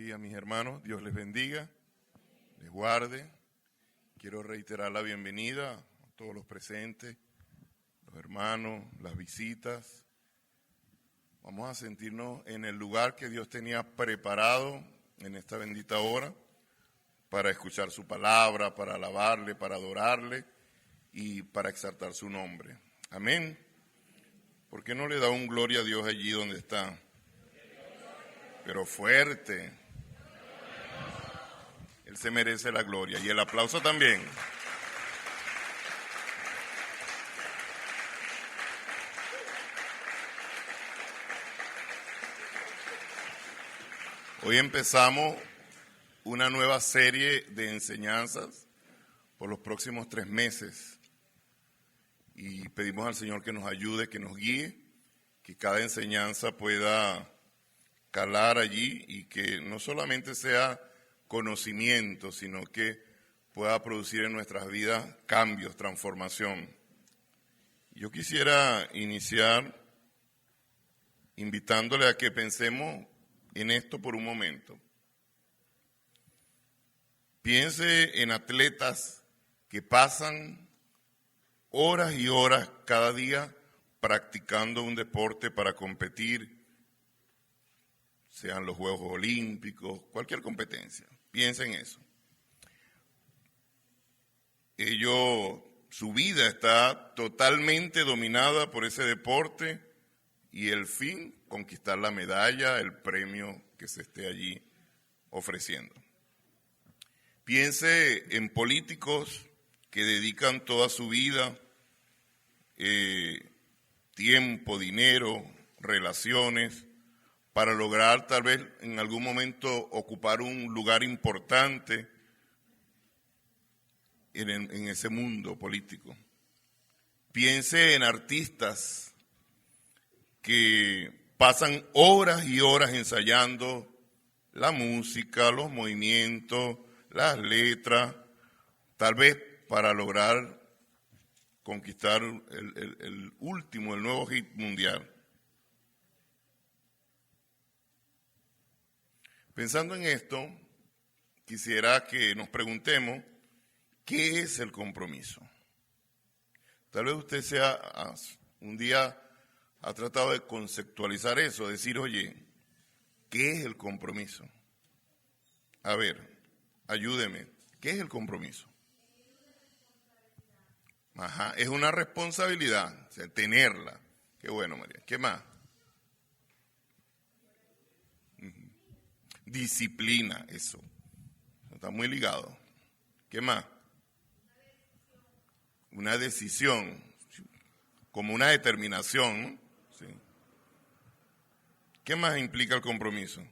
días, mis hermanos. Dios les bendiga, les guarde. Quiero reiterar la bienvenida a todos los presentes, los hermanos, las visitas. Vamos a sentirnos en el lugar que Dios tenía preparado en esta bendita hora para escuchar su palabra, para alabarle, para adorarle y para exaltar su nombre. Amén. ¿Por qué no le da un gloria a Dios allí donde está? Pero fuerte. Él se merece la gloria y el aplauso también. Hoy empezamos una nueva serie de enseñanzas por los próximos 3 meses y pedimos al Señor que nos ayude, que nos guíe, que cada enseñanza pueda calar allí y que no solamente sea conocimiento, sino que pueda producir en nuestras vidas cambios, transformación. Yo quisiera iniciar invitándole a que pensemos en esto por un momento. Piense en atletas que pasan horas y horas cada día practicando un deporte para competir, sean los Juegos Olímpicos, cualquier competencia. Piensa en eso. Su vida está totalmente dominada por ese deporte y el fin, conquistar la medalla, el premio que se esté allí ofreciendo. Piense en políticos que dedican toda su vida, tiempo, dinero, relaciones, para lograr tal vez en algún momento ocupar un lugar importante en ese mundo político. Piense en artistas que pasan horas y horas ensayando la música, los movimientos, las letras, tal vez para lograr conquistar el nuevo hit mundial. Pensando en esto, quisiera que nos preguntemos, ¿qué es el compromiso? Tal vez usted un día ha tratado de conceptualizar eso, decir, oye, ¿qué es el compromiso? A ver, ayúdeme, ¿qué es el compromiso? Ajá, es una responsabilidad, o sea, tenerla. Qué bueno, María. ¿Qué más? Disciplina, eso. Está muy ligado. ¿Qué más? Una decisión, como una determinación, ¿no? Sí. ¿Qué más implica el compromiso?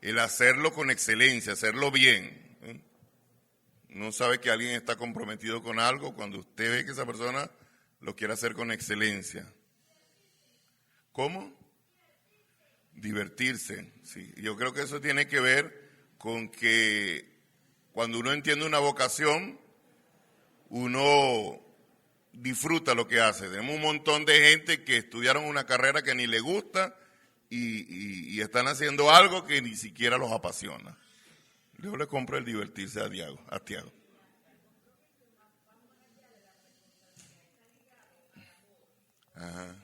El hacerlo con excelencia, hacerlo bien. Uno sabe que alguien está comprometido con algo cuando usted ve que esa persona lo quiere hacer con excelencia. ¿Cómo? Divertirse, sí. Yo creo que eso tiene que ver con que cuando uno entiende una vocación, uno disfruta lo que hace. Tenemos un montón de gente que estudiaron una carrera que ni le gusta y están haciendo algo que ni siquiera los apasiona. Yo le compro el divertirse a Tiago. Ajá.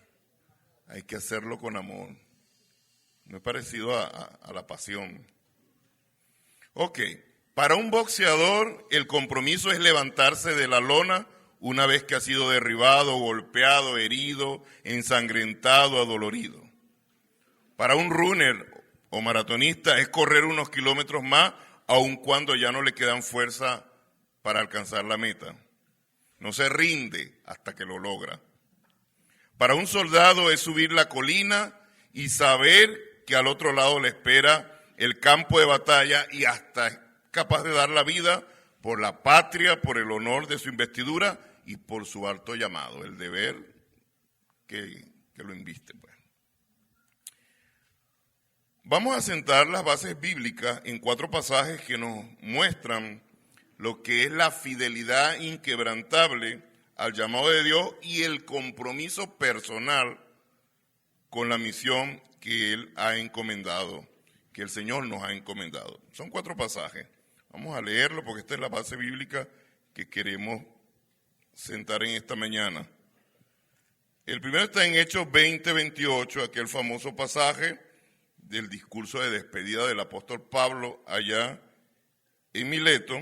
Hay que hacerlo con amor. No es parecido a la pasión. Ok, para un boxeador el compromiso es levantarse de la lona una vez que ha sido derribado, golpeado, herido, ensangrentado, adolorido. Para un runner o maratonista es correr unos kilómetros más, aun cuando ya no le quedan fuerza para alcanzar la meta. No se rinde hasta que lo logra. Para un soldado es subir la colina y saber que al otro lado le espera el campo de batalla y hasta es capaz de dar la vida por la patria, por el honor de su investidura y por su alto llamado, el deber que lo inviste. Pues. Vamos a sentar las bases bíblicas en 4 pasajes que nos muestran lo que es la fidelidad inquebrantable al llamado de Dios y el compromiso personal con la misión que Él ha encomendado que el Señor nos ha encomendado. Son 4 pasajes. Vamos a leerlo porque esta es la base bíblica que queremos sentar en esta mañana. El primero está en Hechos 20:28, aquel famoso pasaje del discurso de despedida del apóstol Pablo allá en Mileto.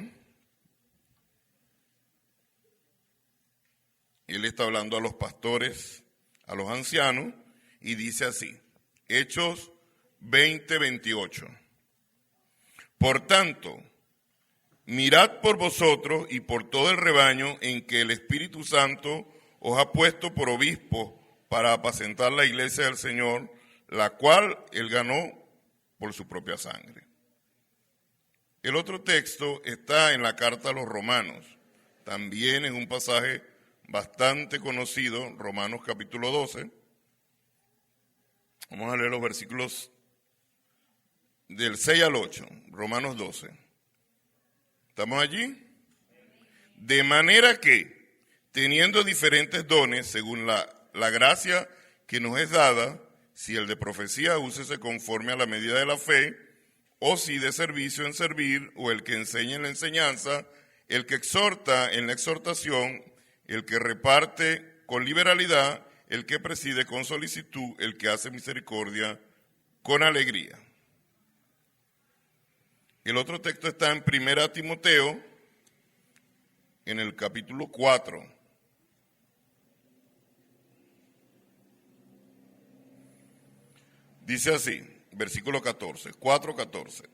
Él está hablando a los pastores, a los ancianos, y dice así, Hechos 20:28. Por tanto, mirad por vosotros y por todo el rebaño en que el Espíritu Santo os ha puesto por obispos para apacentar la iglesia del Señor, la cual él ganó por su propia sangre. El otro texto está en la carta a los Romanos. También es un pasaje bastante conocido, Romanos capítulo 12. Vamos a leer los versículos del 6 al 8, Romanos 12. ¿Estamos allí? De manera que, teniendo diferentes dones, según la gracia que nos es dada, si el de profecía, úsese conforme a la medida de la fe, o si de servicio en servir, o el que enseña en la enseñanza, el que exhorta en la exhortación, el que reparte con liberalidad, el que preside con solicitud, el que hace misericordia con alegría. El otro texto está en 1 Timoteo, en el capítulo 4. Dice así, versículo 14, 4:14.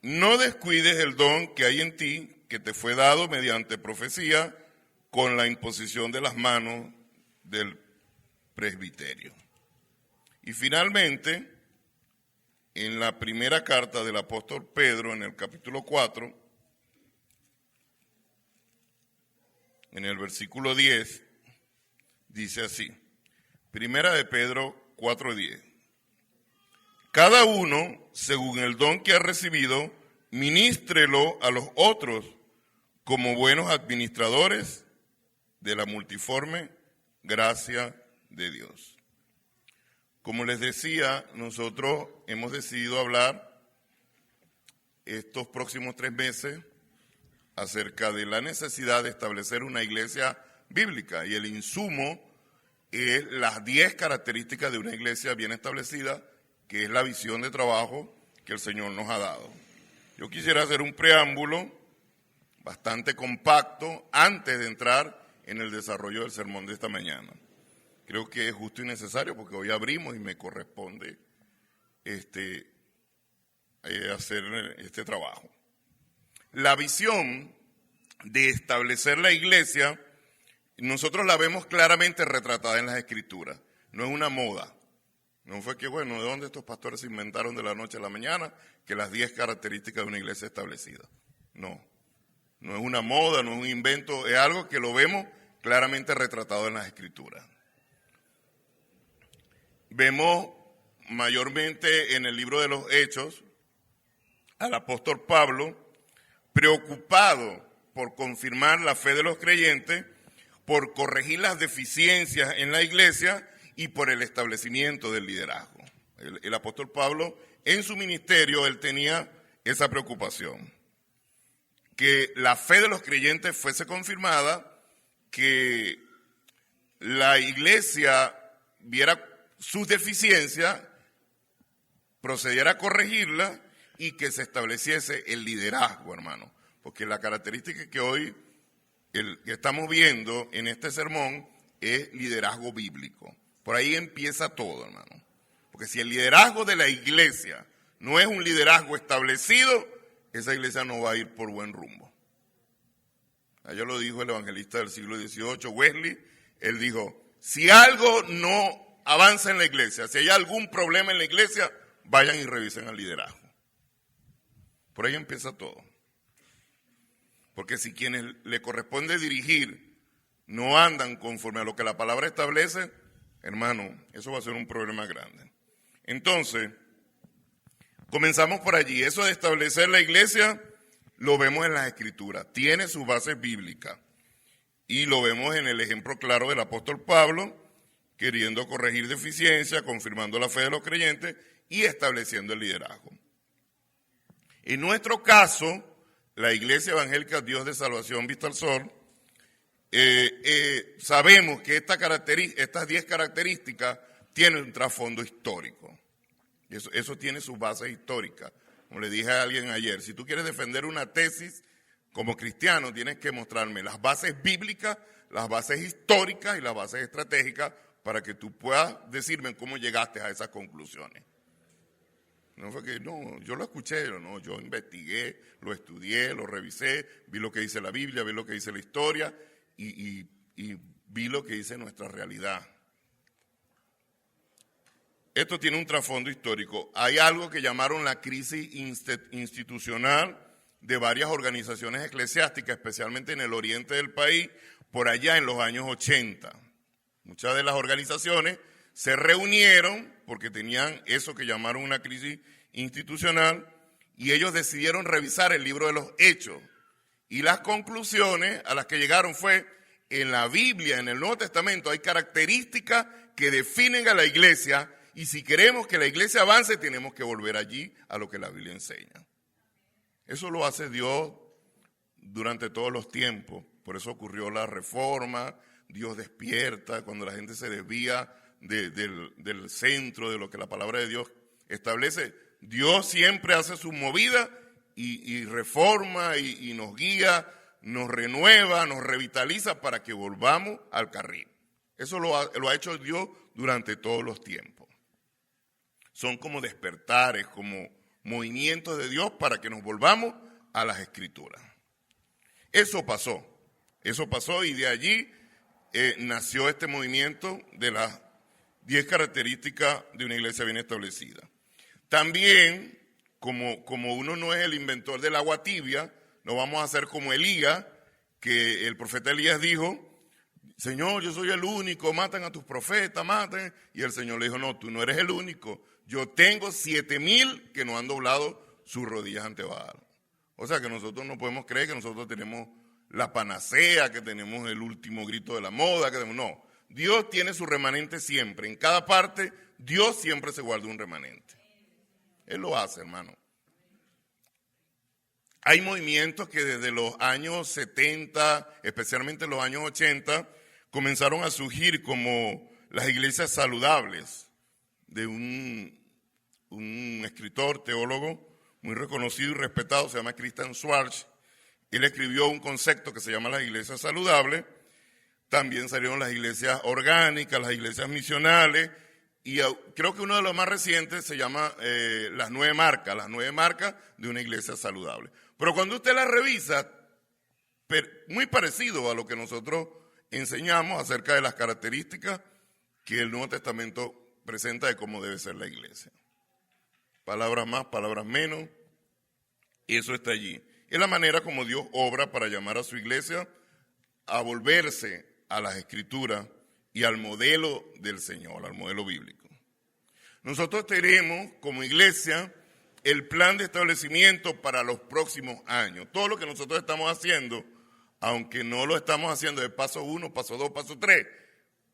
No descuides el don que hay en ti, que te fue dado mediante profecía, con la imposición de las manos del presbiterio. Y finalmente, en la primera carta del apóstol Pedro, en el capítulo 4, en el versículo 10, dice así, primera de Pedro 4:10. Cada uno, según el don que ha recibido, ministrelo a los otros como buenos administradores de la multiforme gracia de Dios. Como les decía, nosotros hemos decidido hablar estos próximos 3 meses acerca de la necesidad de establecer una iglesia bíblica, y el insumo es las 10 características de una iglesia bien establecida, que es la visión de trabajo que el Señor nos ha dado. Yo quisiera hacer un preámbulo bastante compacto antes de entrar en el desarrollo del sermón de esta mañana. Creo que es justo y necesario porque hoy abrimos y me corresponde hacer este trabajo. La visión de establecer la iglesia, nosotros la vemos claramente retratada en las Escrituras. No es una moda. No fue que, ¿de dónde estos pastores se inventaron de la noche a la mañana que las 10 características de una iglesia establecida? No es una moda, no es un invento, es algo que lo vemos claramente retratado en las Escrituras. Vemos mayormente en el libro de los Hechos al apóstol Pablo preocupado por confirmar la fe de los creyentes, por corregir las deficiencias en la iglesia y por el establecimiento del liderazgo. El apóstol Pablo, en su ministerio, él tenía esa preocupación. Que la fe de los creyentes fuese confirmada, que la iglesia viera sus deficiencias, procediera a corregirlas y que se estableciese el liderazgo, hermano. Porque la característica que hoy que estamos viendo en este sermón es liderazgo bíblico. Por ahí empieza todo, hermano. Porque si el liderazgo de la iglesia no es un liderazgo establecido, esa iglesia no va a ir por buen rumbo. Ayer lo dijo el evangelista del siglo XVIII, Wesley. Él dijo, si algo no avanza en la iglesia, si hay algún problema en la iglesia, vayan y revisen al liderazgo. Por ahí empieza todo. Porque si quienes le corresponde dirigir no andan conforme a lo que la palabra establece, hermano, eso va a ser un problema grande. Entonces, comenzamos por allí. Eso de establecer la iglesia lo vemos en las Escrituras. Tiene sus bases bíblicas. Y lo vemos en el ejemplo claro del apóstol Pablo, queriendo corregir deficiencias, confirmando la fe de los creyentes y estableciendo el liderazgo. En nuestro caso, la Iglesia Evangélica Dios de Salvación Vista al Sol, sabemos que estas 10 características tienen un trasfondo histórico. Eso tiene sus bases históricas. Como le dije a alguien ayer, si tú quieres defender una tesis como cristiano, tienes que mostrarme las bases bíblicas, las bases históricas y las bases estratégicas para que tú puedas decirme cómo llegaste a esas conclusiones. No fue que, no, yo lo escuché, no, yo investigué, lo estudié, lo revisé, vi lo que dice la Biblia, vi lo que dice la historia y vi lo que dice nuestra realidad. Esto tiene un trasfondo histórico. Hay algo que llamaron la crisis institucional de varias organizaciones eclesiásticas, especialmente en el oriente del país, por allá en los años 80. Muchas de las organizaciones se reunieron porque tenían eso que llamaron una crisis institucional y ellos decidieron revisar el libro de los Hechos. Y las conclusiones a las que llegaron fue, en la Biblia, en el Nuevo Testamento, hay características que definen a la iglesia y si queremos que la iglesia avance, tenemos que volver allí a lo que la Biblia enseña. Eso lo hace Dios durante todos los tiempos. Por eso ocurrió la Reforma. Dios despierta cuando la gente se desvía del centro de lo que la palabra de Dios establece. Dios siempre hace su movida y reforma y nos guía, nos renueva, nos revitaliza para que volvamos al carril. Eso lo ha hecho Dios durante todos los tiempos. Son como despertares, como movimientos de Dios para que nos volvamos a las Escrituras. Eso pasó y de allí nació este movimiento de las 10 características de una iglesia bien establecida. También, como uno no es el inventor del agua tibia, no vamos a hacer como Elías, que el profeta Elías dijo, Señor, yo soy el único, matan a tus profetas, maten. Y el Señor le dijo, no, tú no eres el único, yo tengo 7,000 que no han doblado sus rodillas ante Baal. O sea que nosotros no podemos creer que nosotros tenemos la panacea, que tenemos el último grito de la moda, no. Dios tiene su remanente siempre. En cada parte, Dios siempre se guarda un remanente. Él lo hace, hermano. Hay movimientos que desde los años 70, especialmente los años 80, comenzaron a surgir como las iglesias saludables de un escritor, teólogo, muy reconocido y respetado, se llama Christian Schwartz. Él escribió un concepto que se llama las iglesias saludables. También salieron las iglesias orgánicas, las iglesias misionales, y creo que uno de los más recientes se llama las 9 marcas de una iglesia saludable. Pero cuando usted las revisa, muy parecido a lo que nosotros enseñamos acerca de las características que el Nuevo Testamento presenta de cómo debe ser la iglesia. Palabras más, palabras menos, eso está allí. Es la manera como Dios obra para llamar a su iglesia a volverse a las Escrituras y al modelo del Señor, al modelo bíblico. Nosotros tenemos como iglesia el plan de establecimiento para los próximos años. Todo lo que nosotros estamos haciendo, aunque no lo estamos haciendo de paso 1, paso 2, paso 3,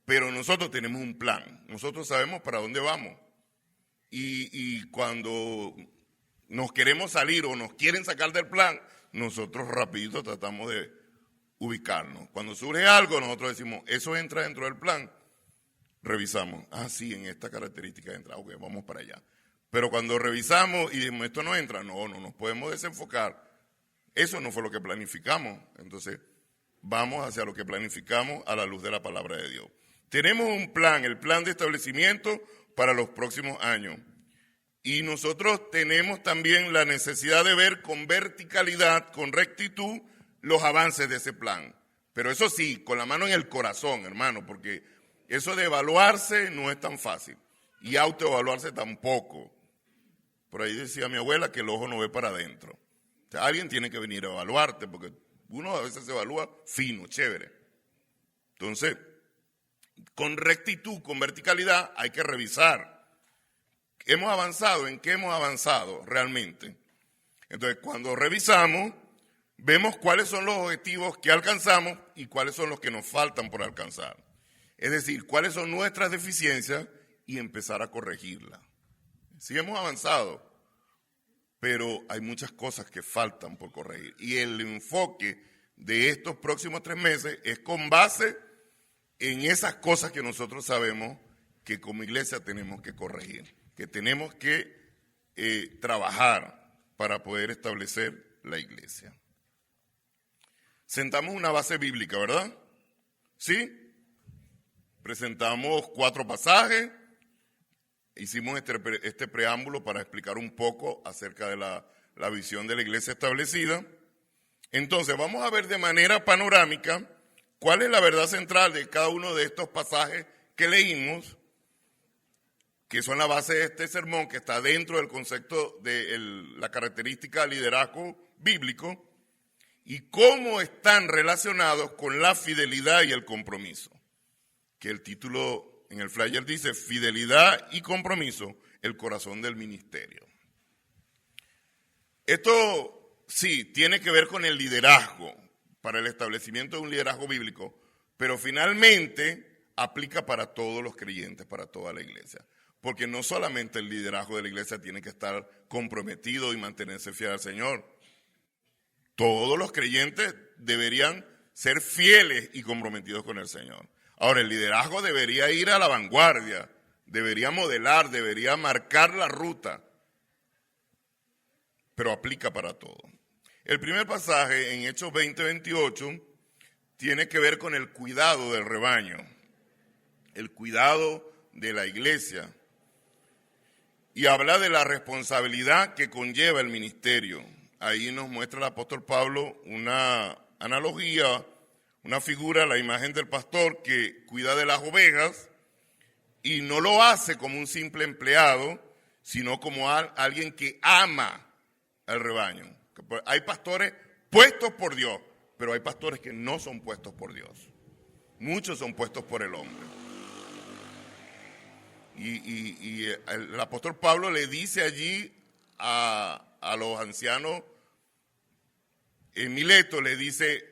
pero nosotros tenemos un plan. Nosotros sabemos para dónde vamos. Y cuando nos queremos salir o nos quieren sacar del plan, nosotros rapidito tratamos de ubicarnos. Cuando surge algo, nosotros decimos, eso entra dentro del plan. Revisamos, sí, en esta característica entra, ok, vamos para allá. Pero cuando revisamos y decimos, esto no entra, no nos podemos desenfocar. Eso no fue lo que planificamos. Entonces, vamos hacia lo que planificamos a la luz de la palabra de Dios. Tenemos un plan, el plan de establecimiento para los próximos años. Y nosotros tenemos también la necesidad de ver con verticalidad, con rectitud, los avances de ese plan. Pero eso sí, con la mano en el corazón, hermano, porque eso de evaluarse no es tan fácil. Y autoevaluarse tampoco. Por ahí decía mi abuela que el ojo no ve para adentro. O sea, alguien tiene que venir a evaluarte, porque uno a veces se evalúa fino, chévere. Entonces, con rectitud, con verticalidad, hay que revisar. ¿Hemos avanzado? ¿En qué hemos avanzado realmente? Entonces, cuando revisamos, vemos cuáles son los objetivos que alcanzamos y cuáles son los que nos faltan por alcanzar. Es decir, cuáles son nuestras deficiencias y empezar a corregirlas. Si hemos avanzado, pero hay muchas cosas que faltan por corregir. Y el enfoque de estos próximos 3 meses es con base en esas cosas que nosotros sabemos que como iglesia tenemos que corregir, que tenemos que trabajar para poder establecer la iglesia. Sentamos una base bíblica, ¿verdad? ¿Sí? Presentamos 4 pasajes, hicimos este preámbulo para explicar un poco acerca de la visión de la iglesia establecida. Entonces, vamos a ver de manera panorámica cuál es la verdad central de cada uno de estos pasajes que leímos, que son la base de este sermón, que está dentro del concepto de la característica del liderazgo bíblico, y cómo están relacionados con la fidelidad y el compromiso. Que el título en el flyer dice, fidelidad y compromiso, el corazón del ministerio. Esto sí, tiene que ver con el liderazgo, para el establecimiento de un liderazgo bíblico, pero finalmente aplica para todos los creyentes, para toda la iglesia. Porque no solamente el liderazgo de la iglesia tiene que estar comprometido y mantenerse fiel al Señor. Todos los creyentes deberían ser fieles y comprometidos con el Señor. Ahora, el liderazgo debería ir a la vanguardia, debería modelar, debería marcar la ruta, pero aplica para todo. El primer pasaje en Hechos 20:28 tiene que ver con el cuidado del rebaño, el cuidado de la iglesia. Y habla de la responsabilidad que conlleva el ministerio. Ahí nos muestra el apóstol Pablo una analogía, una figura, la imagen del pastor que cuida de las ovejas y no lo hace como un simple empleado, sino como alguien que ama al rebaño. Hay pastores puestos por Dios, pero hay pastores que no son puestos por Dios. Muchos son puestos por el hombre. Y el apóstol Pablo le dice allí a los ancianos en Mileto, le dice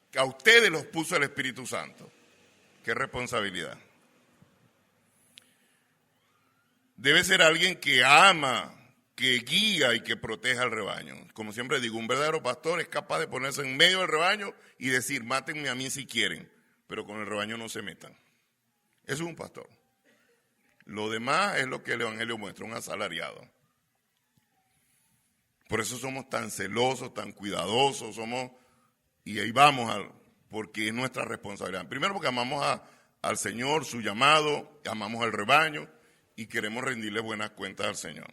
que a ustedes los puso el Espíritu Santo. Qué responsabilidad. Debe ser alguien que ama, que guía y que proteja al rebaño. Como siempre digo, un verdadero pastor es capaz de ponerse en medio del rebaño y decir, mátenme a mí si quieren, pero con el rebaño no se metan. Eso es un pastor. Lo demás es lo que el Evangelio muestra, un asalariado. Por eso somos tan celosos, tan cuidadosos, y ahí vamos, porque es nuestra responsabilidad. Primero porque amamos al Señor, su llamado, amamos al rebaño y queremos rendirle buenas cuentas al Señor.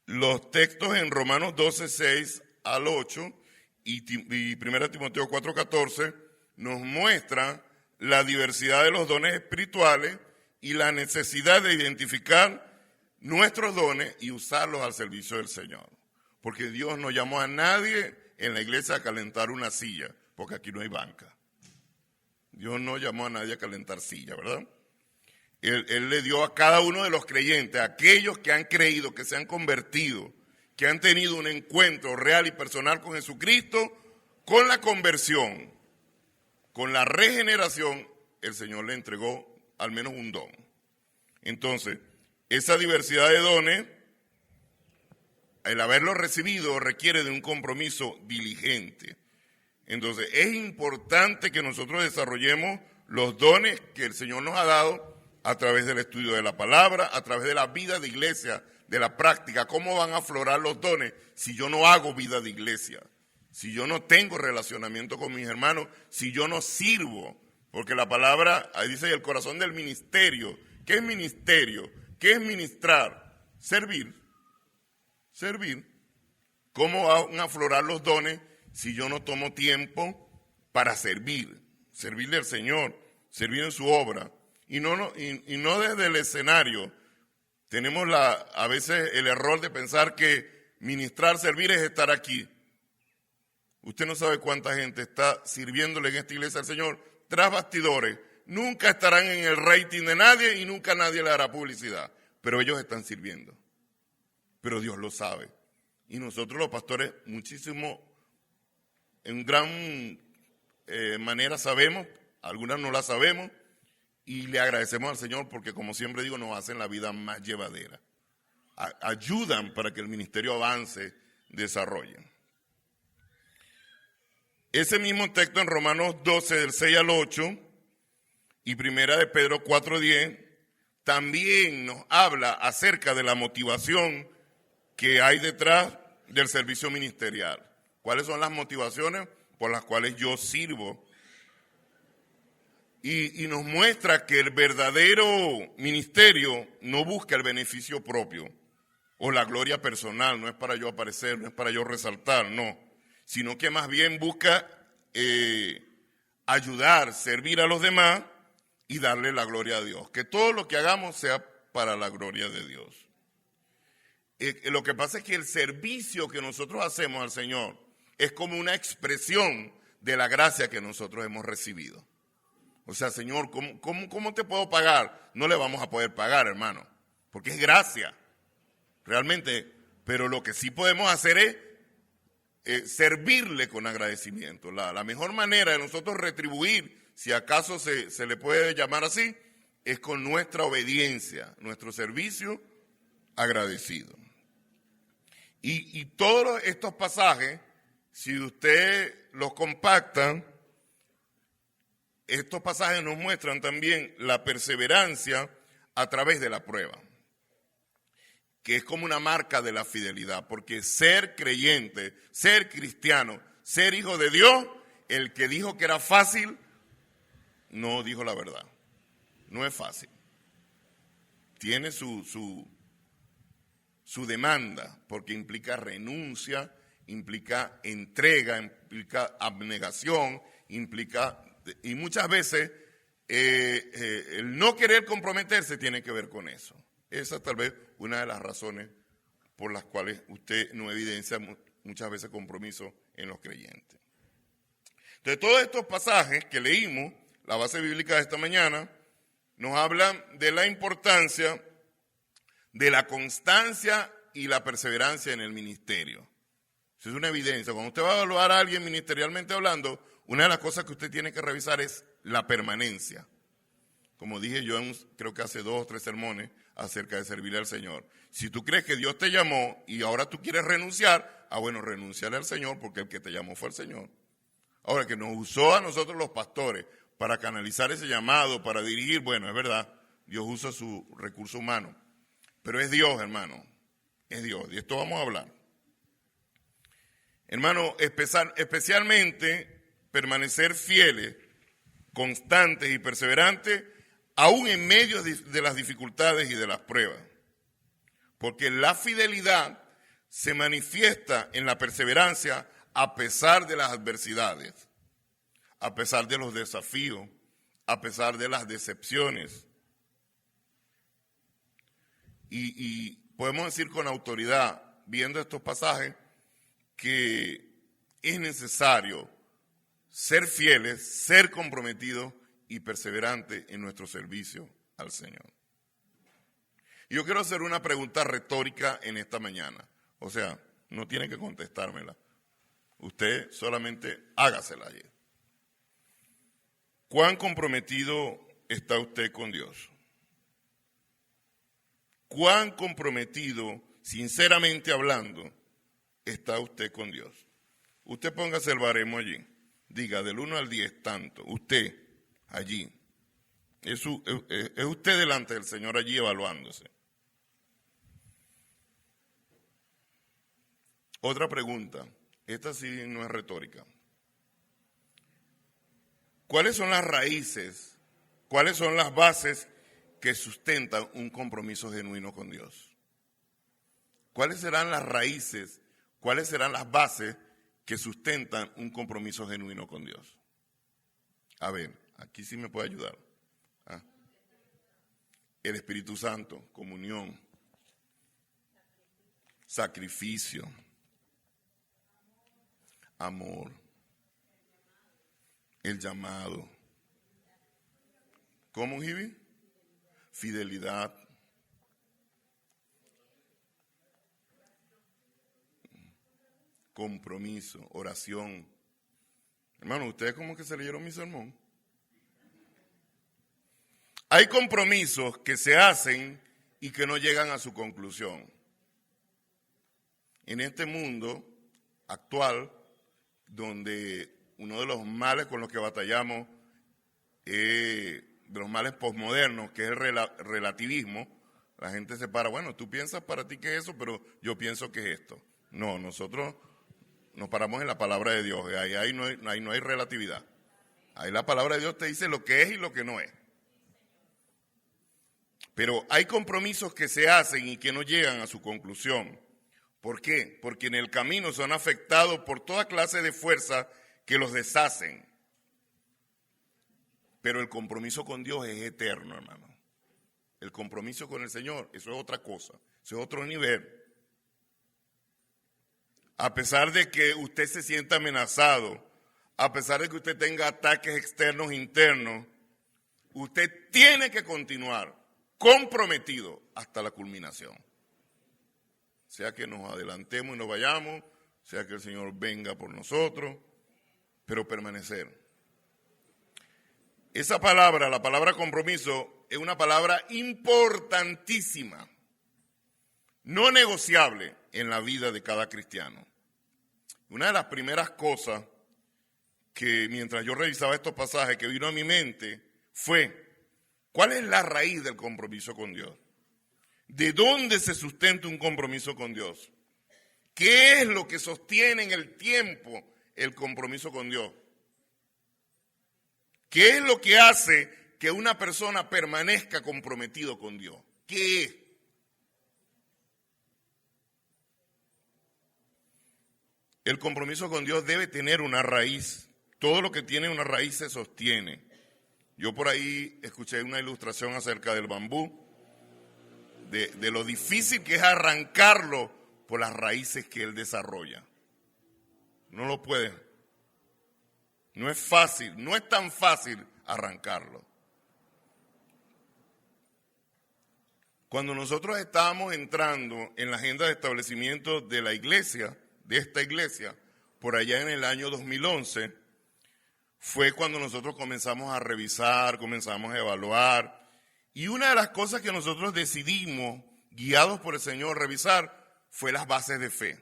Los textos en Romanos 12:6 al 8 y 1 Timoteo 4:14 nos muestran la diversidad de los dones espirituales y la necesidad de identificar nuestros dones y usarlos al servicio del Señor. Porque Dios no llamó a nadie en la iglesia a calentar una silla, porque aquí no hay banca. Dios no llamó a nadie a calentar silla, ¿verdad? Él le dio a cada uno de los creyentes, a aquellos que han creído, que se han convertido, que han tenido un encuentro real y personal con Jesucristo, con la conversión, con la regeneración, el Señor le entregó al menos un don. Entonces, esa diversidad de dones, el haberlo recibido requiere de un compromiso diligente. Entonces, es importante que nosotros desarrollemos los dones que el Señor nos ha dado a través del estudio de la palabra, a través de la vida de iglesia, de la práctica. ¿Cómo van a aflorar los dones si yo no hago vida de iglesia? Si yo no tengo relacionamiento con mis hermanos, si yo no sirvo, porque la palabra, ahí dice el corazón del ministerio. ¿Qué es ministerio? ¿Qué es ministrar? Servir. Servir. ¿Cómo van a aflorar los dones si yo no tomo tiempo para servir? Servirle al Señor, servir en su obra. Y no desde el escenario. Tenemos a veces el error de pensar que ministrar, servir es estar aquí. Usted no sabe cuánta gente está sirviéndole en esta iglesia al Señor tras bastidores. Nunca estarán en el rating de nadie y nunca nadie le hará publicidad. Pero ellos están sirviendo. Pero Dios lo sabe. Y nosotros los pastores muchísimo, en gran manera sabemos, algunas no la sabemos, y le agradecemos al Señor porque como siempre digo, nos hacen la vida más llevadera. ayudan para que el ministerio avance, desarrolle. Ese mismo texto en Romanos 12, del 6 al 8, y Primera de Pedro 4:10, también nos habla acerca de la motivación que hay detrás del servicio ministerial. ¿Cuáles son las motivaciones por las cuales yo sirvo? Y nos muestra que el verdadero ministerio no busca el beneficio propio o la gloria personal, no es para yo aparecer, no es para yo resaltar, no, sino que más bien busca ayudar, servir a los demás y darle la gloria a Dios. Que todo lo que hagamos sea para la gloria de Dios. Lo que pasa es que el servicio que nosotros hacemos al Señor es como una expresión de la gracia que nosotros hemos recibido. O sea, Señor, ¿cómo te puedo pagar? No le vamos a poder pagar, hermano, porque es gracia, realmente. Pero lo que sí podemos hacer es servirle con agradecimiento. La mejor manera de nosotros retribuir, si acaso se le puede llamar así, es con nuestra obediencia, nuestro servicio agradecido. Y todos estos pasajes, si usted los compacta, estos pasajes nos muestran también la perseverancia a través de la prueba, que es como una marca de la fidelidad, porque ser creyente, ser cristiano, ser hijo de Dios, el que dijo que era fácil, no dijo la verdad. No es fácil. Tiene su demanda, porque implica renuncia, implica entrega, implica abnegación, implica... Y muchas veces el no querer comprometerse tiene que ver con eso. Esa es tal vez una de las razones por las cuales usted no evidencia muchas veces compromiso en los creyentes. Entonces, todos estos pasajes que leímos, la base bíblica de esta mañana, nos hablan de la importancia de la constancia y la perseverancia en el ministerio. Eso es una evidencia. Cuando usted va a evaluar a alguien ministerialmente hablando, una de las cosas que usted tiene que revisar es la permanencia. Como dije yo, creo que hace 2 o 3 sermones acerca de servirle al Señor. Si tú crees que Dios te llamó y ahora tú quieres renunciar, bueno, renunciarle al Señor porque el que te llamó fue el Señor. Ahora, que nos usó a nosotros los pastores para canalizar ese llamado, para dirigir, bueno, es verdad, Dios usa su recurso humano. Pero es Dios, hermano, es Dios. De esto vamos a hablar. Hermano, especialmente permanecer fieles, constantes y perseverantes, aún en medio de las dificultades y de las pruebas. Porque la fidelidad se manifiesta en la perseverancia a pesar de las adversidades, a pesar de los desafíos, a pesar de las decepciones. Y podemos decir con autoridad, viendo estos pasajes, que es necesario ser fieles, ser comprometidos y perseverantes en nuestro servicio al Señor. Y yo quiero hacer una pregunta retórica en esta mañana. O sea, no tiene que contestármela. Usted solamente hágasela ayer. ¿Cuán comprometido está usted con Dios? ¿Cuán comprometido, sinceramente hablando, está usted con Dios? Usted póngase el baremo allí. Diga, del 1 al 10 tanto. Usted, allí. Es usted delante del Señor allí evaluándose. Otra pregunta. Esta sí no es retórica. ¿Cuáles son las raíces, cuáles son las bases que sustentan un compromiso genuino con Dios? ¿Cuáles serán las raíces, cuáles serán las bases que sustentan un compromiso genuino con Dios? A ver, aquí sí me puede ayudar. El Espíritu Santo, comunión, sacrificio, amor, el llamado. ¿Cómo, Jibi? Fidelidad. Compromiso, oración. Hermano, ¿ustedes cómo que se leyeron mi sermón? Hay compromisos que se hacen y que no llegan a su conclusión. en este mundo actual, donde uno de los males con los que batallamos, de los males posmodernos, que es el relativismo, la gente se para, bueno, tú piensas para ti que es eso, pero yo pienso que es esto. No, nosotros nos paramos en la palabra de Dios, ahí no hay relatividad. Ahí la palabra de Dios te dice lo que es y lo que no es. Pero hay compromisos que se hacen y que no llegan a su conclusión. ¿Por qué? Porque en el camino son afectados por toda clase de fuerzas que los deshacen. Pero el compromiso con Dios es eterno, hermano. El compromiso con el Señor, eso es otra cosa, eso es otro nivel. A pesar de que usted se sienta amenazado, a pesar de que usted tenga ataques externos e internos, usted tiene que continuar comprometido hasta la culminación. Sea que nos adelantemos y nos vayamos, sea que el Señor venga por nosotros, pero permanecer. Esa palabra, la palabra compromiso, es una palabra importantísima, no negociable en la vida de cada cristiano. Una de las primeras cosas que mientras yo revisaba estos pasajes que vino a mi mente fue, ¿cuál es la raíz del compromiso con Dios? ¿De dónde se sustenta un compromiso con Dios? ¿Qué es lo que sostiene en el tiempo el compromiso con Dios? ¿Qué es lo que hace que una persona permanezca comprometido con Dios? ¿Qué es? El compromiso con Dios debe tener una raíz. Todo lo que tiene una raíz se sostiene. Yo por ahí escuché una ilustración acerca del bambú, de lo difícil que es arrancarlo por las raíces que él desarrolla. No lo puede. No es fácil, no es tan fácil arrancarlo. Cuando nosotros estábamos entrando en la agenda de establecimiento de la iglesia, de esta iglesia, por allá en el año 2011, fue cuando nosotros comenzamos a revisar, comenzamos a evaluar. Y una de las cosas que nosotros decidimos, guiados por el Señor, revisar, fue las bases de fe.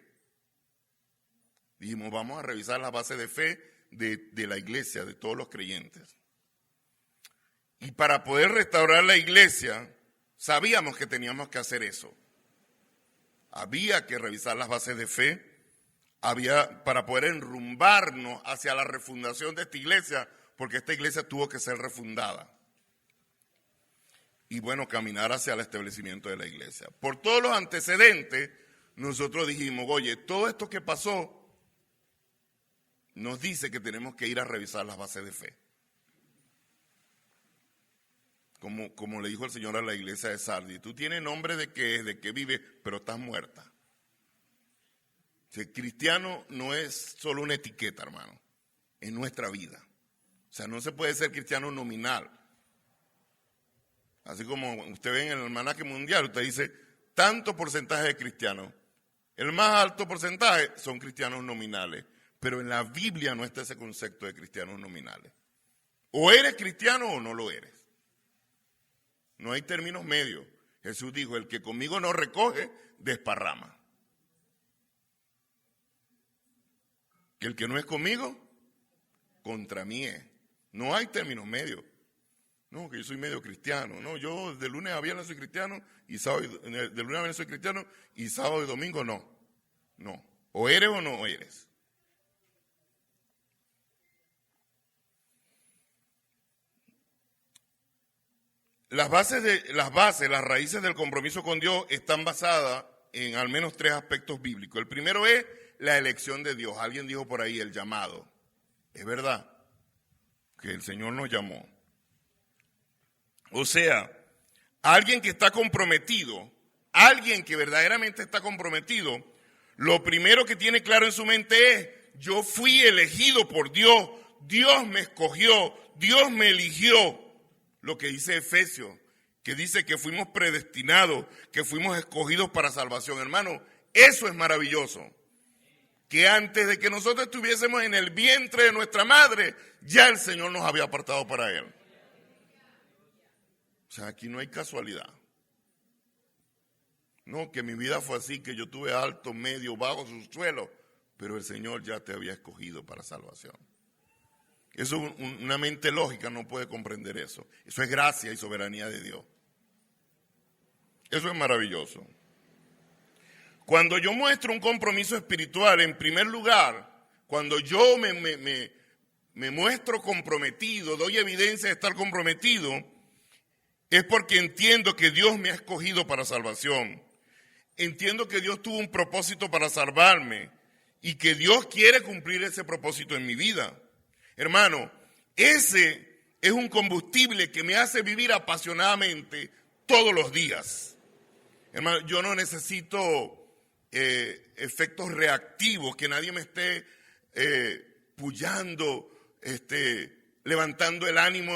Dijimos, vamos a revisar las bases de fe de la iglesia, de todos los creyentes. Y para poder restaurar la iglesia, sabíamos que teníamos que hacer eso. Había que revisar las bases de fe, para poder enrumbarnos hacia la refundación de esta iglesia, porque esta iglesia tuvo que ser refundada. Y bueno, caminar hacia el establecimiento de la iglesia. Por todos los antecedentes, nosotros dijimos, oye, todo esto que pasó nos dice que tenemos que ir a revisar las bases de fe. Como le dijo el Señor a la iglesia de Sardis, tú tienes nombre de que vives, pero estás muerta. El cristiano no es solo una etiqueta, hermano, es nuestra vida. O sea, no se puede ser cristiano nominal. Así como usted ve en el almanaque mundial, usted dice, tanto porcentaje de cristianos. El más alto porcentaje son cristianos nominales. Pero en la Biblia no está ese concepto de cristianos nominales. O eres cristiano o no lo eres. No hay términos medios. Jesús dijo, el que conmigo no recoge, desparrama. Que el que no es conmigo, contra mí es. No hay términos medios. No, que yo soy medio cristiano. No, yo de lunes a viernes soy cristiano y de lunes a viernes soy cristiano y sábado y domingo no. No. O eres o no eres. Las raíces del compromiso con Dios están basadas en al menos 3 aspectos bíblicos. El primero es la elección de Dios. Alguien dijo por ahí el llamado. Es verdad que el Señor nos llamó. O sea, alguien que está comprometido, alguien que verdaderamente está comprometido, lo primero que tiene claro en su mente es, yo fui elegido por Dios, Dios me escogió, Dios me eligió. Lo que dice Efesios, que dice que fuimos predestinados, que fuimos escogidos para salvación. Hermano, eso es maravilloso. Que antes de que nosotros estuviésemos en el vientre de nuestra madre, ya el Señor nos había apartado para Él. O sea, aquí no hay casualidad. No, que mi vida fue así, que yo tuve alto, medio, bajo, subsuelo, pero el Señor ya te había escogido para salvación. Eso, una mente lógica no puede comprender eso. Eso es gracia y soberanía de Dios. Eso es maravilloso. Cuando yo muestro un compromiso espiritual, en primer lugar, cuando yo me muestro comprometido, doy evidencia de estar comprometido, es porque entiendo que Dios me ha escogido para salvación. Entiendo que Dios tuvo un propósito para salvarme y que Dios quiere cumplir ese propósito en mi vida. Hermano, ese es un combustible que me hace vivir apasionadamente todos los días. Hermano, yo no necesito efectos reactivos, que nadie me esté puyando, levantando el ánimo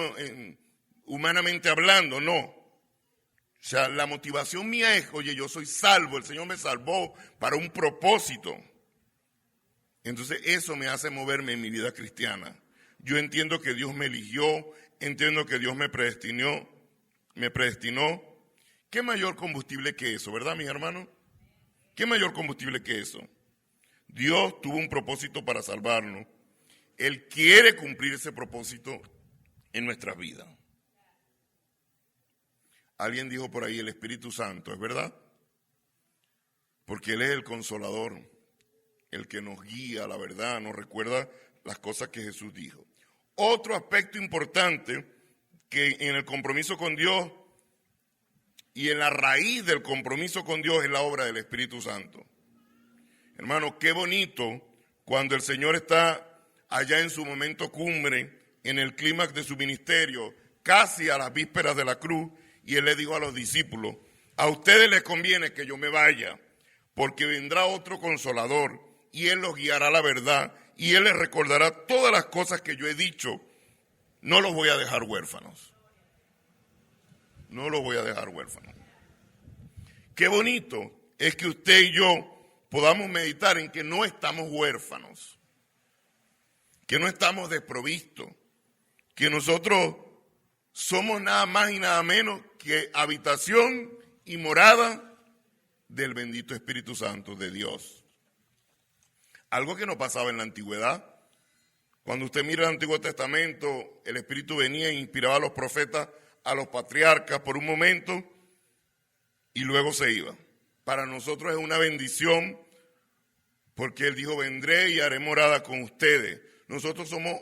humanamente hablando, no. O sea, la motivación mía es, oye, yo soy salvo, el Señor me salvó para un propósito. Entonces eso me hace moverme en mi vida cristiana. Yo entiendo que Dios me eligió, entiendo que Dios me predestinó. ¿Qué mayor combustible que eso, verdad, mis hermanos? ¿Qué mayor combustible que eso? Dios tuvo un propósito para salvarnos. Él quiere cumplir ese propósito en nuestras vidas. Alguien dijo por ahí el Espíritu Santo, ¿es verdad? Porque Él es el consolador, el que nos guía a la verdad, nos recuerda las cosas que Jesús dijo. Otro aspecto importante que en el compromiso con Dios y en la raíz del compromiso con Dios es la obra del Espíritu Santo. Hermano, qué bonito cuando el Señor está allá en su momento cumbre, en el clímax de su ministerio, casi a las vísperas de la cruz, y Él le dijo a los discípulos, a ustedes les conviene que yo me vaya, porque vendrá otro consolador, y Él los guiará a la verdad, y Él les recordará todas las cosas que yo he dicho. No los voy a dejar huérfanos. No los voy a dejar huérfanos. Qué bonito es que usted y yo podamos meditar en que no estamos huérfanos, que no estamos desprovistos, que nosotros somos nada más y nada menos que habitación y morada del bendito Espíritu Santo de Dios. Algo que no pasaba en la antigüedad. Cuando usted mira el Antiguo Testamento, el Espíritu venía e inspiraba a los profetas, a los patriarcas por un momento y luego se iba. Para nosotros es una bendición porque Él dijo, vendré y haré morada con ustedes. Nosotros somos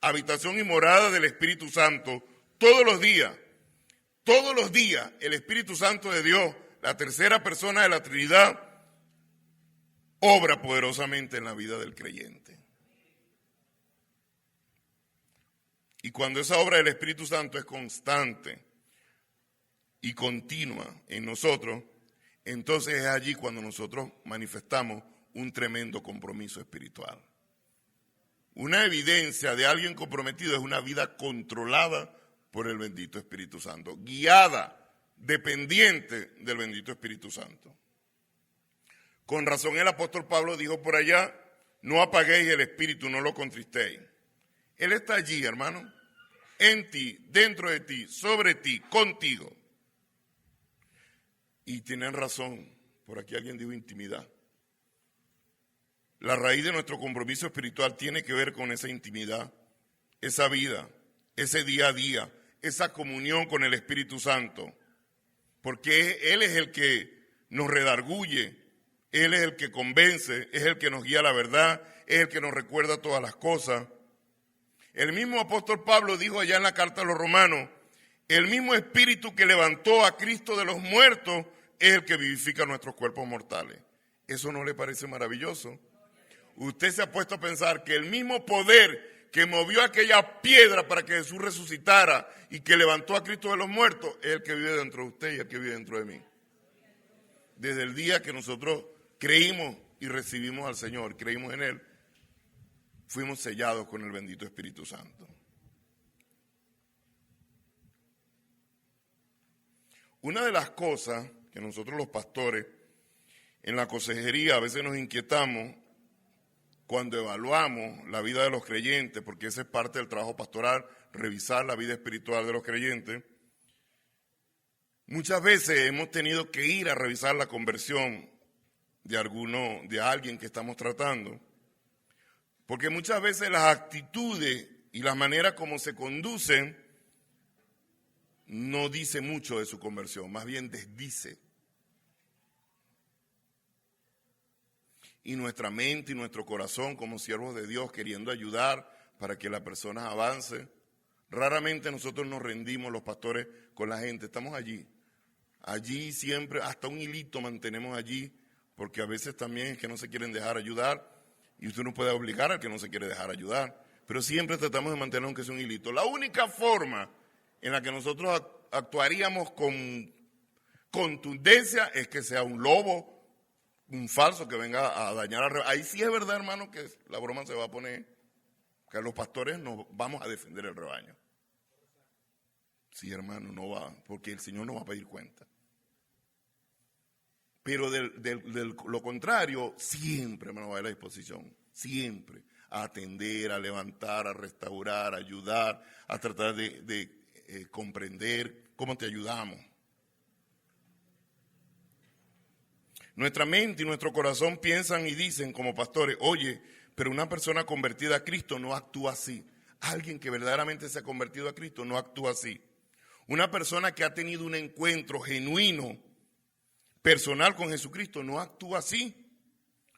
habitación y morada del Espíritu Santo todos los días. Todos los días el Espíritu Santo de Dios, la tercera persona de la Trinidad, obra poderosamente en la vida del creyente. Y cuando esa obra del Espíritu Santo es constante y continua en nosotros, entonces es allí cuando nosotros manifestamos un tremendo compromiso espiritual. Una evidencia de alguien comprometido es una vida controlada por el bendito Espíritu Santo, guiada, dependiente del bendito Espíritu Santo. Con razón el apóstol Pablo dijo por allá, no apaguéis el Espíritu, no lo contristéis. Él está allí, hermano, en ti, dentro de ti, sobre ti, contigo. Y tienen razón, por aquí alguien dijo intimidad. La raíz de nuestro compromiso espiritual tiene que ver con esa intimidad, esa vida, ese día a día, esa comunión con el Espíritu Santo. Porque Él es el que nos redarguye, Él es el que convence, es el que nos guía a la verdad, es el que nos recuerda todas las cosas. El mismo apóstol Pablo dijo allá en la carta a los Romanos, el mismo Espíritu que levantó a Cristo de los muertos es el que vivifica nuestros cuerpos mortales. ¿Eso no le parece maravilloso? Usted se ha puesto a pensar que el mismo poder que movió aquella piedra para que Jesús resucitara y que levantó a Cristo de los muertos es el que vive dentro de usted y el que vive dentro de mí. Desde el día que nosotros creímos y recibimos al Señor, creímos en Él, fuimos sellados con el bendito Espíritu Santo. Una de las cosas que nosotros los pastores en la consejería a veces nos inquietamos cuando evaluamos la vida de los creyentes, porque esa es parte del trabajo pastoral, revisar la vida espiritual de los creyentes, Muchas veces hemos tenido que ir a revisar la conversión de alguien que estamos tratando, porque muchas veces las actitudes y la manera como se conducen no dice mucho de su conversión, más bien desdice. Y nuestra mente y nuestro corazón como siervos de Dios queriendo ayudar para que la persona avance. Raramente nosotros nos rendimos los pastores con la gente, estamos allí. Allí siempre, hasta un hilito mantenemos allí, porque a veces también es que no se quieren dejar ayudar y usted no puede obligar al que no se quiere dejar ayudar. Pero siempre tratamos de mantener aunque sea un hilito. La única forma en la que nosotros actuaríamos con contundencia es que sea un lobo, un falso que venga a dañar al rebaño. Ahí sí es verdad, hermano, que la broma se va a poner, que los pastores nos vamos a defender el rebaño. Sí, hermano, no va, porque el Señor no va a pedir cuenta. Pero de lo contrario, siempre, hermano, va a haber la disposición, siempre, a atender, a levantar, a restaurar, a ayudar, a tratar de comprender cómo te ayudamos. Nuestra mente y nuestro corazón piensan y dicen como pastores, oye, pero una persona convertida a Cristo no actúa así. Alguien que verdaderamente se ha convertido a Cristo no actúa así. Una persona que ha tenido un encuentro genuino, personal con Jesucristo, no actúa así.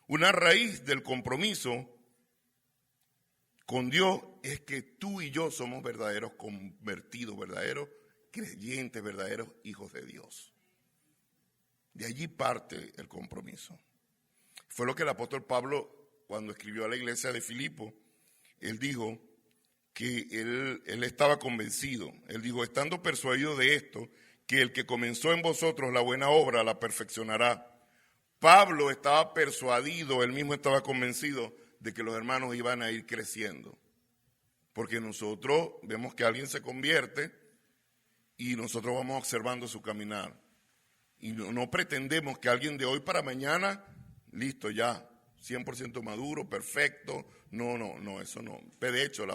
Una raíz del compromiso con Dios es que tú y yo somos verdaderos convertidos, verdaderos creyentes, verdaderos hijos de Dios. De allí parte el compromiso. Fue lo que el apóstol Pablo, cuando escribió a la iglesia de Filipo, él dijo que él estaba convencido. Él dijo, estando persuadido de esto, que el que comenzó en vosotros la buena obra la perfeccionará. Pablo estaba persuadido, él mismo estaba convencido de que los hermanos iban a ir creciendo. Porque nosotros vemos que alguien se convierte y nosotros vamos observando su caminar. Y no pretendemos que alguien de hoy para mañana, listo ya, 100% maduro, perfecto. No, eso no. De hecho,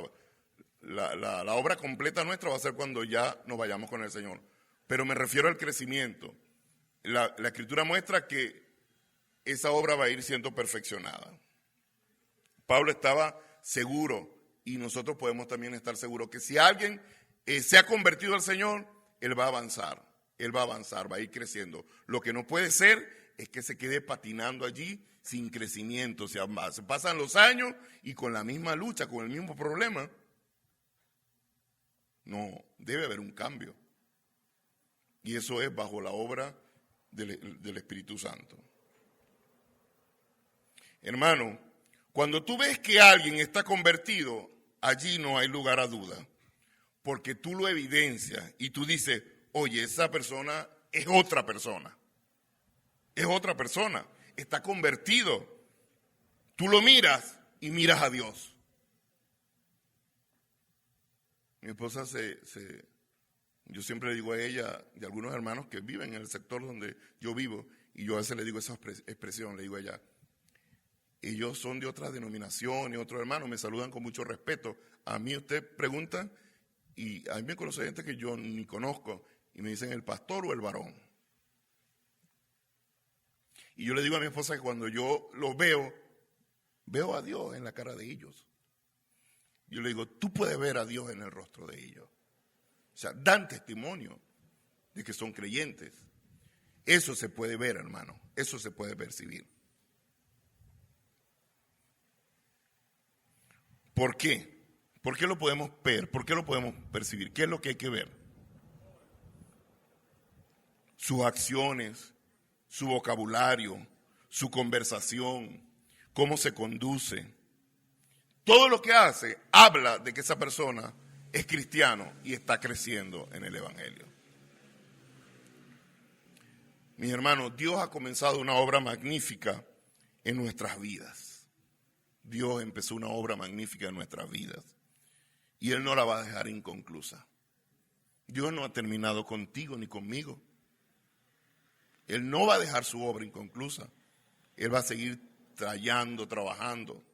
la obra completa nuestra va a ser cuando ya nos vayamos con el Señor. Pero me refiero al crecimiento. La Escritura muestra que esa obra va a ir siendo perfeccionada. Pablo estaba seguro, y nosotros podemos también estar seguros, que si alguien se ha convertido al Señor, él va a avanzar. Él va a avanzar, va a ir creciendo. Lo que no puede ser es que se quede patinando allí sin crecimiento. Se pasan los años y con la misma lucha, con el mismo problema. No, debe haber un cambio. Y eso es bajo la obra del Espíritu Santo. Hermano, cuando tú ves que alguien está convertido, allí no hay lugar a duda. Porque tú lo evidencias y tú dices, oye, esa persona es otra persona. Es otra persona. Está convertido. Tú lo miras y miras a Dios. Mi esposa yo siempre le digo a ella, de algunos hermanos que viven en el sector donde yo vivo, y yo a veces le digo esa expresión, le digo a ella, ellos son de otras denominaciones, otros hermanos, me saludan con mucho respeto. A mí usted pregunta, y a mí me conoce gente que yo ni conozco, y me dicen el pastor o el varón. Y yo le digo a mi esposa que cuando yo los veo a Dios en la cara de ellos. Yo le digo, tú puedes ver a Dios en el rostro de ellos. O sea, dan testimonio de que son creyentes. Eso se puede ver, hermano. Eso se puede percibir. ¿Por qué? ¿Por qué lo podemos ver? ¿Por qué lo podemos percibir? ¿Qué es lo que hay que ver? Sus acciones, su vocabulario, su conversación, cómo se conduce. Todo lo que hace habla de que esa persona es cristiano y está creciendo en el Evangelio. Mis hermanos, Dios ha comenzado una obra magnífica en nuestras vidas. Dios empezó una obra magnífica en nuestras vidas y Él no la va a dejar inconclusa. Dios no ha terminado contigo ni conmigo. Él no va a dejar su obra inconclusa. Él va a seguir trabajando.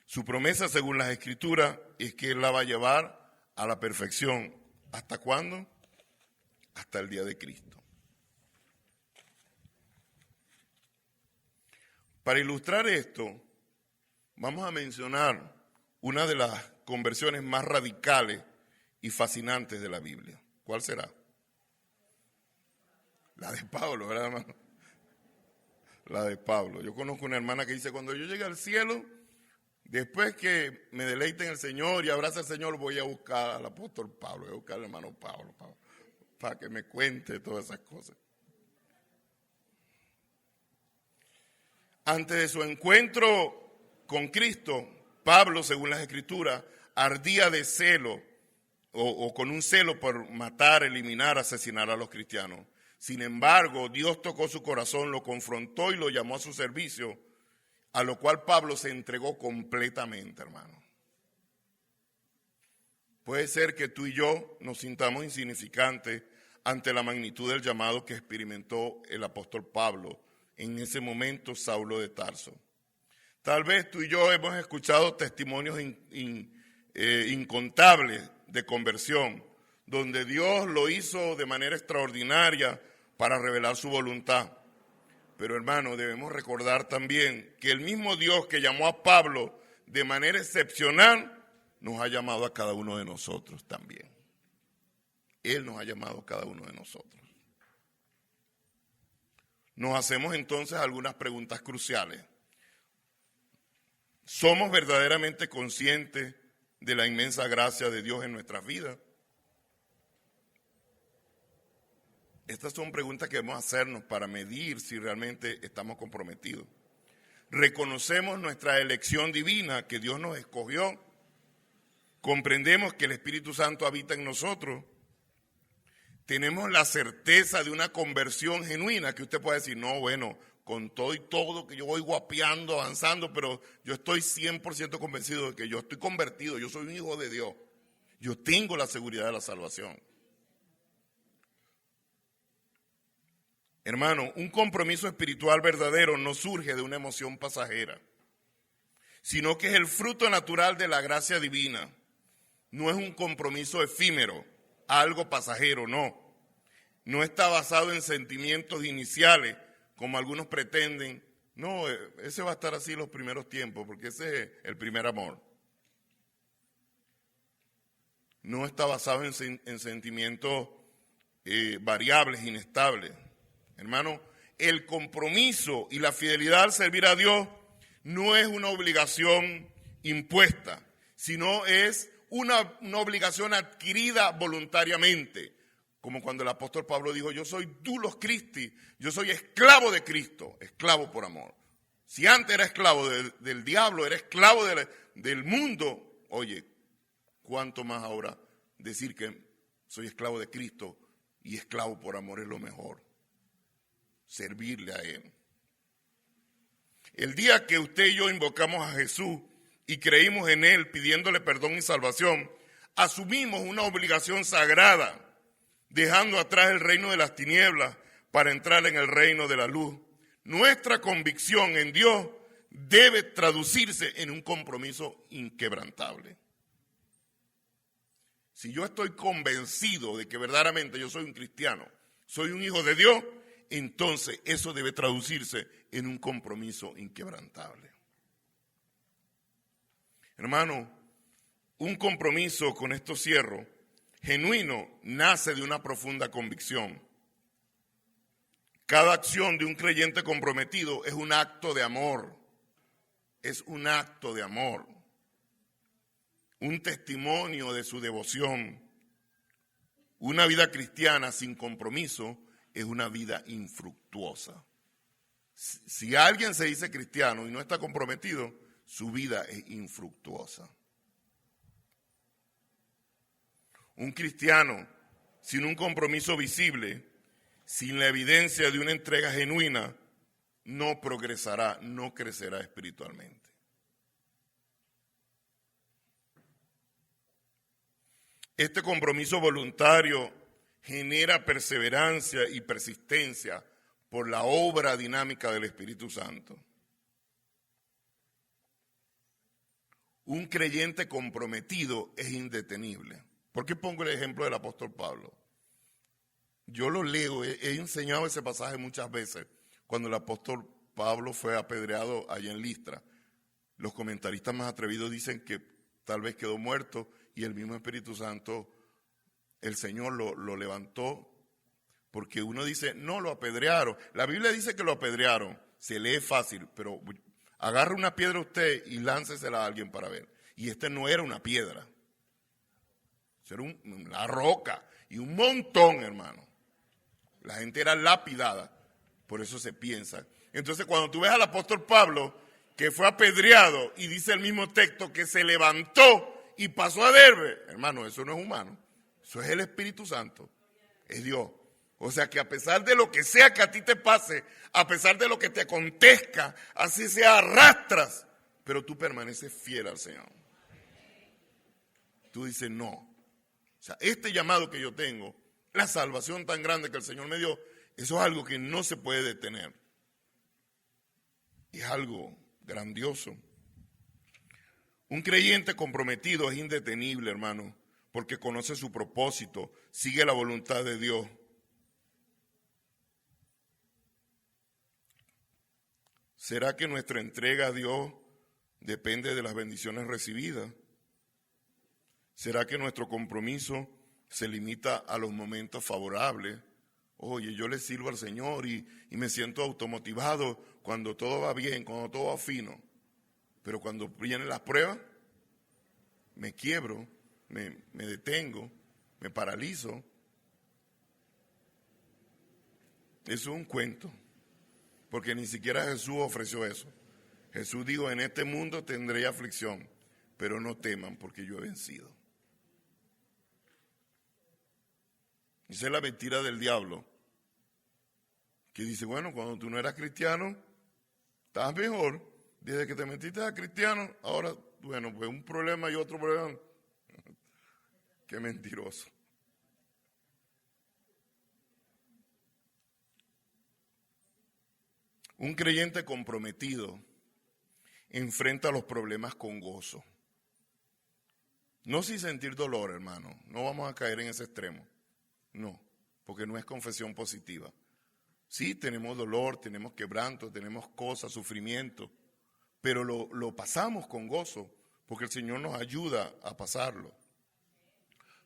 Su promesa, según las Escrituras, es que Él la va a llevar a la perfección. ¿Hasta cuándo? hasta el día de Cristo. Para ilustrar esto, vamos a mencionar una de las conversiones más radicales y fascinantes de la Biblia. ¿Cuál será? La de Pablo, ¿verdad, hermano? La de Pablo. Yo conozco una hermana que dice, cuando yo llegue al cielo, después que me deleite en el Señor y abrace al Señor, voy a buscar al apóstol Pablo, voy a buscar al hermano Pablo, para que me cuente todas esas cosas. Antes de su encuentro con Cristo, Pablo, según las Escrituras, ardía de celo o con un celo por matar, eliminar, asesinar a los cristianos. Sin embargo, Dios tocó su corazón, lo confrontó y lo llamó a su servicio, a lo cual Pablo se entregó completamente, hermano. Puede ser que tú y yo nos sintamos insignificantes ante la magnitud del llamado que experimentó el apóstol Pablo, en ese momento Saulo de Tarso. Tal vez tú y yo hemos escuchado testimonios incontables de conversión, donde Dios lo hizo de manera extraordinaria para revelar su voluntad. Pero hermano, debemos recordar también que el mismo Dios que llamó a Pablo de manera excepcional, nos ha llamado a cada uno de nosotros también. Él nos ha llamado a cada uno de nosotros. Nos hacemos entonces algunas preguntas cruciales. ¿Somos verdaderamente conscientes de la inmensa gracia de Dios en nuestras vidas? Estas son preguntas que debemos hacernos para medir si realmente estamos comprometidos. ¿Reconocemos nuestra elección divina, que Dios nos escogió? ¿Comprendemos que el Espíritu Santo habita en nosotros? ¿Tenemos la certeza de una conversión genuina? Que usted puede decir, no, bueno, con todo y todo que yo voy guapeando, avanzando, pero yo estoy 100% convencido de que yo estoy convertido, yo soy un hijo de Dios. Yo tengo la seguridad de la salvación. Hermano, un compromiso espiritual verdadero no surge de una emoción pasajera, sino que es el fruto natural de la gracia divina. No es un compromiso efímero, algo pasajero, no. No está basado en sentimientos iniciales, como algunos pretenden. No, ese va a estar así los primeros tiempos, porque ese es el primer amor. No está basado en sentimientos variables, inestables. Hermano, el compromiso y la fidelidad al servir a Dios no es una obligación impuesta, sino es una obligación adquirida voluntariamente. Como cuando el apóstol Pablo dijo, yo soy dulos Christi, yo soy esclavo de Cristo, esclavo por amor. Si antes era esclavo del diablo, era esclavo del mundo, oye, ¿cuánto más ahora decir que soy esclavo de Cristo y esclavo por amor es lo mejor? Servirle a Él. El día que usted y yo invocamos a Jesús y creímos en Él pidiéndole perdón y salvación, asumimos una obligación sagrada, dejando atrás el reino de las tinieblas para entrar en el reino de la luz. Nuestra convicción en Dios debe traducirse en un compromiso inquebrantable. Si yo estoy convencido de que verdaderamente yo soy un cristiano, soy un hijo de Dios, entonces eso debe traducirse en un compromiso inquebrantable. Hermano, un compromiso, con esto cierro, genuino, nace de una profunda convicción. Cada acción de un creyente comprometido es un acto de amor. Es un acto de amor. Un testimonio de su devoción. Una vida cristiana sin compromiso es una vida infructuosa. Si alguien se dice cristiano y no está comprometido, su vida es infructuosa. Un cristiano sin un compromiso visible, sin la evidencia de una entrega genuina, no progresará, no crecerá espiritualmente. Este compromiso voluntario genera perseverancia y persistencia por la obra dinámica del Espíritu Santo. Un creyente comprometido es indetenible. ¿Por qué pongo el ejemplo del apóstol Pablo? yo lo leo, he enseñado ese pasaje muchas veces, cuando el apóstol Pablo fue apedreado allá en Listra. Los comentaristas más atrevidos dicen que tal vez quedó muerto y el mismo Espíritu Santo, el Señor lo levantó, porque uno dice, no, lo apedrearon. La Biblia dice que lo apedrearon, se lee fácil, pero agarre una piedra usted y láncesela a alguien para ver. Y no era una piedra, era una roca y un montón, hermano. La gente era lapidada, por eso se piensa. Entonces cuando tú ves al apóstol Pablo, que fue apedreado, y dice el mismo texto que se levantó y pasó a Derbe, hermano, eso no es humano, eso es el Espíritu Santo, es Dios. O sea que a pesar de lo que sea que a ti te pase, a pesar de lo que te acontezca, así sea arrastras, pero tú permaneces fiel al Señor. Tú dices no. O sea, este llamado que yo tengo, la salvación tan grande que el Señor me dio, eso es algo que no se puede detener. Es algo grandioso. Un creyente comprometido es indetenible, hermano, porque conoce su propósito, sigue la voluntad de Dios. ¿Será que nuestra entrega a Dios depende de las bendiciones recibidas? ¿Será que nuestro compromiso se limita a los momentos favorables? Oye, yo le sirvo al Señor y me siento automotivado cuando todo va bien, cuando todo va fino. Pero cuando vienen las pruebas, me quiebro, me detengo, me paralizo. Eso es un cuento, porque ni siquiera Jesús ofreció eso. Jesús dijo, en este mundo tendré aflicción, pero no teman porque yo he vencido. Esa es la mentira del diablo, que dice, bueno, cuando tú no eras cristiano, estabas mejor. Desde que te metiste a cristiano, ahora, bueno, pues un problema y otro problema. Qué mentiroso. Un creyente comprometido enfrenta los problemas con gozo. No sin sentir dolor, hermano. No vamos a caer en ese extremo. No, porque no es confesión positiva. Sí, tenemos dolor, tenemos quebranto, tenemos cosas, sufrimiento, pero lo pasamos con gozo, porque el Señor nos ayuda a pasarlo.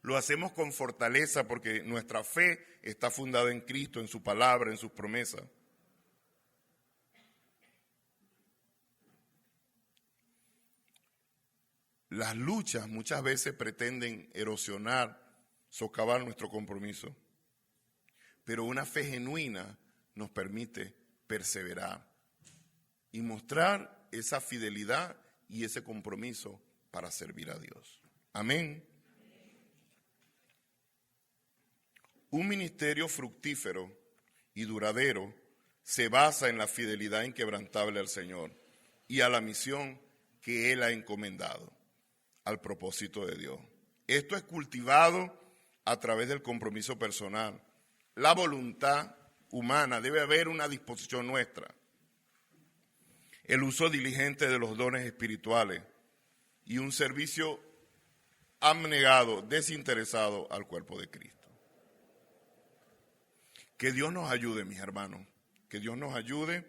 Lo hacemos con fortaleza porque nuestra fe está fundada en Cristo, en su palabra, en sus promesas. Las luchas muchas veces pretenden erosionar, socavar nuestro compromiso, pero una fe genuina nos permite perseverar y mostrar esa fidelidad y ese compromiso para servir a Dios. Amén. Un ministerio fructífero y duradero se basa en la fidelidad inquebrantable al Señor y a la misión que Él ha encomendado, al propósito de Dios. Esto es cultivado a través del compromiso personal. La voluntad humana, debe haber una disposición nuestra. El uso diligente de los dones espirituales y un servicio abnegado, desinteresado al cuerpo de Cristo. Que Dios nos ayude, mis hermanos, que Dios nos ayude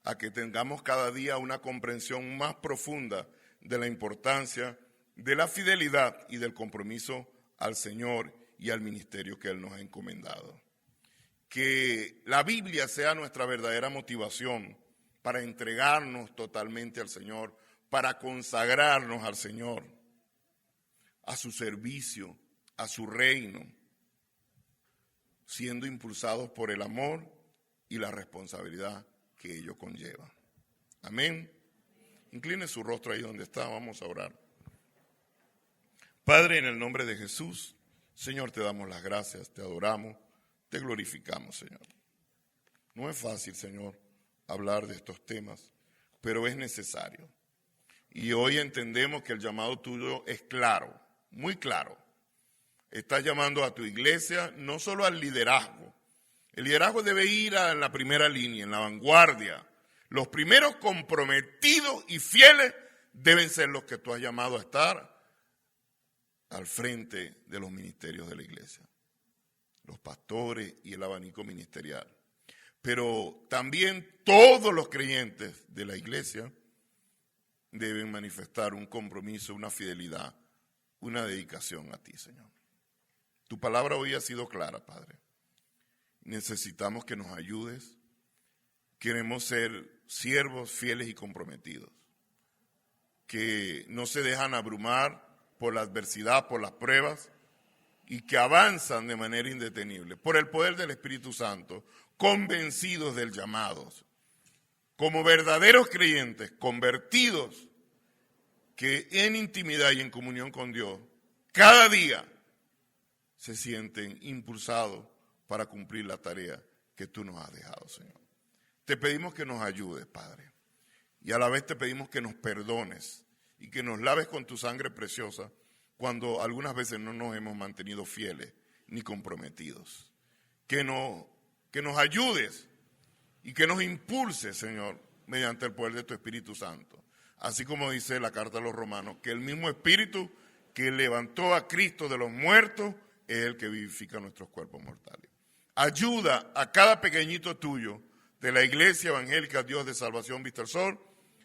a que tengamos cada día una comprensión más profunda de la importancia de la fidelidad y del compromiso al Señor y al ministerio que Él nos ha encomendado. Que la Biblia sea nuestra verdadera motivación para entregarnos totalmente al Señor, para consagrarnos al Señor, a su servicio, a su reino, siendo impulsados por el amor y la responsabilidad que ello conlleva. Amén. Incline su rostro ahí donde está, vamos a orar. Padre, en el nombre de Jesús, Señor, te damos las gracias, te adoramos, te glorificamos, Señor. No es fácil, Señor, hablar de estos temas, pero es necesario. Y hoy entendemos que el llamado tuyo es claro, muy claro. Estás llamando a tu iglesia no solo al liderazgo. El liderazgo debe ir en la primera línea, en la vanguardia. Los primeros comprometidos y fieles deben ser los que tú has llamado a estar al frente de los ministerios de la iglesia. los pastores y el abanico ministerial. Pero también todos los creyentes de la iglesia deben manifestar un compromiso, una fidelidad, una dedicación a ti, Señor. Tu palabra hoy ha sido clara, Padre. Necesitamos que nos ayudes. Queremos ser siervos fieles y comprometidos, que no se dejan abrumar por la adversidad, por las pruebas, y que avanzan de manera indetenible por el poder del Espíritu Santo, convencidos del llamado, como verdaderos creyentes, convertidos, que en intimidad y en comunión con Dios, cada día se sienten impulsados para cumplir la tarea que tú nos has dejado, Señor. Te pedimos que nos ayudes, Padre, y a la vez te pedimos que nos perdones y que nos laves con tu sangre preciosa cuando algunas veces no nos hemos mantenido fieles ni comprometidos. Que nos ayudes y que nos impulses, Señor, mediante el poder de tu Espíritu Santo. Así como dice la carta a los Romanos, que el mismo Espíritu que levantó a Cristo de los muertos es el que vivifica nuestros cuerpos mortales. Ayuda a cada pequeñito tuyo de la Iglesia Evangélica Dios de Salvación Vista al Sol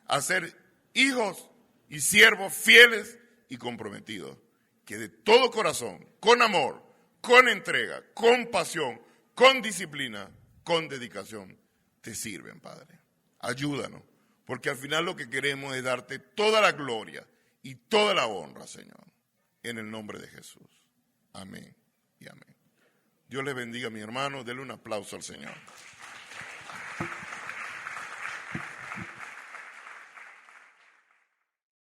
a ser hijos y siervos fieles y comprometidos, que de todo corazón, con amor, con entrega, con pasión, con disciplina, con dedicación, te sirven, Padre. Ayúdanos, porque al final lo que queremos es darte toda la gloria y toda la honra, Señor, en el nombre de Jesús. Amén y amén. Dios les bendiga, mi hermano. Denle un aplauso al Señor.